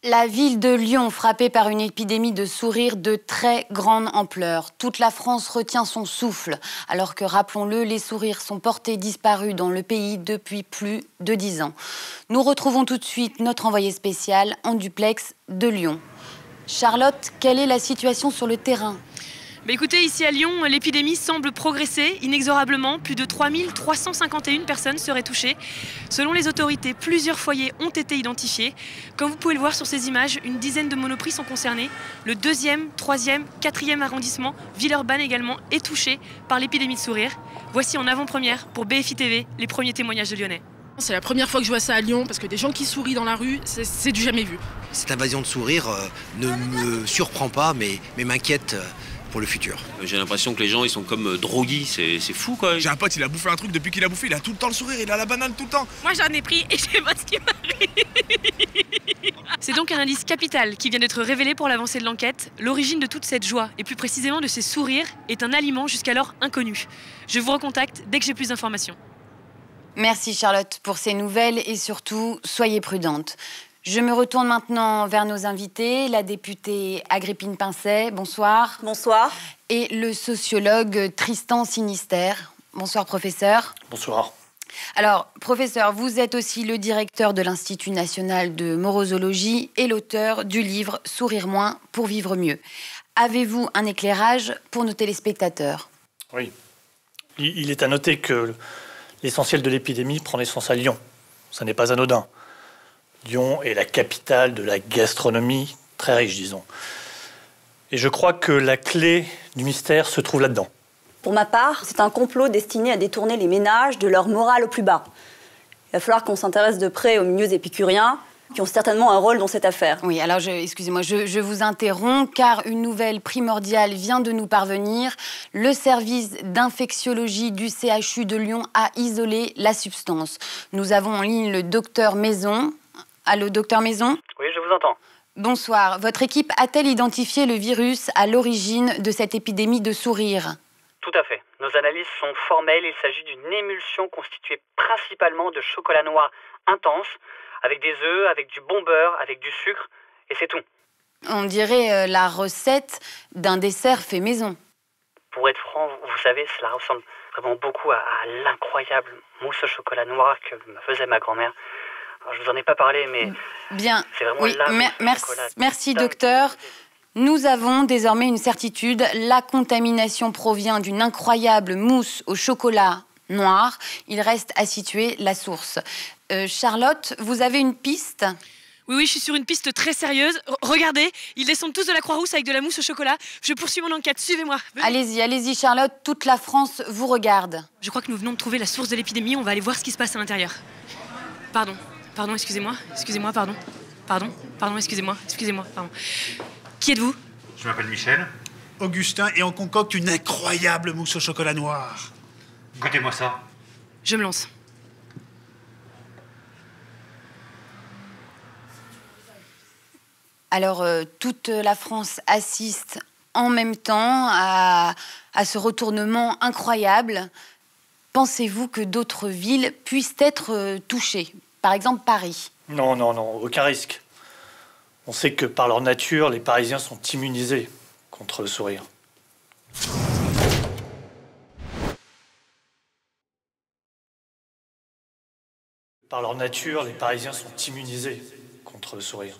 La ville de Lyon, frappée par une épidémie de sourires de très grande ampleur. Toute la France retient son souffle, alors que, rappelons-le, les sourires sont portés disparus dans le pays depuis plus de 10 ans. Nous retrouvons tout de suite notre envoyé spécial en duplex de Lyon. Charlotte, quelle est la situation sur le terrain ? Écoutez, ici à Lyon, l'épidémie semble progresser inexorablement. Plus de 3351 personnes seraient touchées. Selon les autorités, plusieurs foyers ont été identifiés. Comme vous pouvez le voir sur ces images, une dizaine de monoprix sont concernés. Le 2e, 3e, 4e arrondissement, Villeurbanne également, est touché par l'épidémie de sourire. Voici en avant-première pour BFI TV les premiers témoignages de Lyonnais. C'est la première fois que je vois ça à Lyon, parce que des gens qui sourient dans la rue, c'est du jamais vu. Cette invasion de sourire ne me surprend pas, mais m'inquiète pour le futur. J'ai l'impression que les gens ils sont comme drogués, c'est fou quoi. J'ai un pote, il a bouffé un truc depuis qu'il a bouffé, il a tout le temps le sourire, il a la banane tout le temps. Moi j'en ai pris et je sais pas ce qui m'arrive. C'est donc un indice capital qui vient d'être révélé pour l'avancée de l'enquête. L'origine de toute cette joie, et plus précisément de ces sourires, est un aliment jusqu'alors inconnu. Je vous recontacte dès que j'ai plus d'informations. Merci Charlotte pour ces nouvelles et surtout, soyez prudente. Je me retourne maintenant vers nos invités, la députée Agrippine Pincet, bonsoir. Bonsoir. Et le sociologue Tristan Sinister. Bonsoir professeur. Bonsoir. Alors, professeur, vous êtes aussi le directeur de l'Institut national de morosologie et l'auteur du livre « Sourire moins pour vivre mieux ». Avez-vous un éclairage pour nos téléspectateurs ? Oui. Il est à noter que l'essentiel de l'épidémie prend naissance à Lyon. Ça n'est pas anodin. Lyon est la capitale de la gastronomie, très riche, disons. Et je crois que la clé du mystère se trouve là-dedans. Pour ma part, c'est un complot destiné à détourner les ménages de leur morale au plus bas. Il va falloir qu'on s'intéresse de près aux milieux épicuriens, qui ont certainement un rôle dans cette affaire. Oui, alors excusez-moi, je vous interromps, car une nouvelle primordiale vient de nous parvenir. Le service d'infectiologie du CHU de Lyon a isolé la substance. Nous avons en ligne le docteur Maison. Allô, docteur Maison ? Oui, je vous entends. Bonsoir. Votre équipe a-t-elle identifié le virus à l'origine de cette épidémie de sourire ? Tout à fait. Nos analyses sont formelles. Il s'agit d'une émulsion constituée principalement de chocolat noir intense, avec des œufs, avec du bon beurre, avec du sucre, et c'est tout. On dirait la recette d'un dessert fait maison. Pour être franc, vous savez, cela ressemble vraiment beaucoup à l'incroyable mousse au chocolat noir que me faisait ma grand-mère. Alors, je vous en ai pas parlé, mais bien. C'est vraiment oui, merci docteur. Nous avons désormais une certitude. La contamination provient d'une incroyable mousse au chocolat noir. Il reste à situer la source. Charlotte, vous avez une piste ? Oui, je suis sur une piste très sérieuse. Regardez, ils descendent tous de la Croix-Rousse avec de la mousse au chocolat. Je poursuis mon enquête, suivez-moi. Allez-y Charlotte, toute la France vous regarde. Je crois que nous venons de trouver la source de l'épidémie, on va aller voir ce qui se passe à l'intérieur. Pardon, excusez-moi, pardon, excusez-moi, pardon. Qui êtes-vous ? Je m'appelle Michel. Augustin, et on concocte une incroyable mousse au chocolat noir. Goûtez-moi ça. Je me lance. Alors, toute la France assiste en même temps à ce retournement incroyable. Pensez-vous que d'autres villes puissent être touchées ? Par exemple, Paris ? Non, aucun risque. On sait que par leur nature, les Parisiens sont immunisés contre le sourire. Par leur nature, les Parisiens sont immunisés contre le sourire.